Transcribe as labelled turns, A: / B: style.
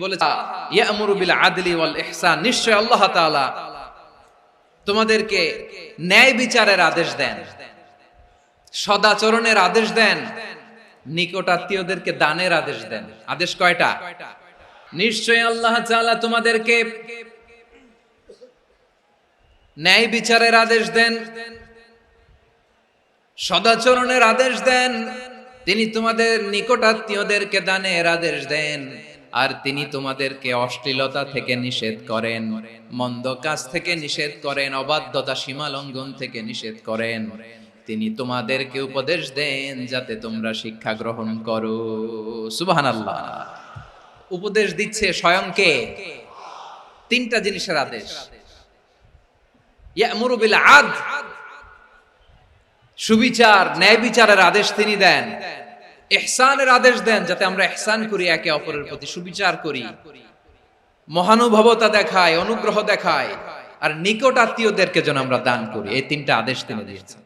A: বলেছেন ইয়ামুরু বিল আদলি ওয়াল ইহসান, নিশ্চয় আল্লাহ তাআলা তোমাদেরকে ন্যায় বিচারের আদেশ দেন, সদাচরণের আদেশ দেন, নিকটাত্মীয়দেরকে দানের আদেশ দেন। আদেশ কয়টা? নিশ্চয় আল্লাহ তাআলা তোমাদেরকে ন্যায় বিচারের আদেশ দেন, সদাচরণের আদেশ দেন, তিনি তোমাদের নিকটাত্মীয়দেরকে দানের আদেশ দেন, আর তিনি তোমাদেরকে অশ্লীলতা থেকে নিষেধ করেন, মন্দ কাজ থেকে নিষেধ করেন, অবাধ্যতা সীমা লঙ্ঘন থেকে নিষেধ করেন। তিনি তোমাদেরকে উপদেশ দেন যাতে তোমরা শিক্ষা গ্রহণ করো। সুবহানাল্লাহ। উপদেশ দিচ্ছে স্বয়ং কে? তিনটা জিনিসের আদেশ। ইয়ামুরু বিল আদল, সুবিচার ন্যায় বিচারের আদেশ তিনি দেন। ইহসানের আদেশ দেন, যাতে আমরা ইহসান করি, একে অপরের প্রতি সুবিচার করি, মহানুভবতা দেখায়, অনুগ্রহ দেখায়, আর নিকট আত্মীয়দেরকে যেন আমরা দান করি। এই তিনটা আদেশ তিনি দিয়েছেন।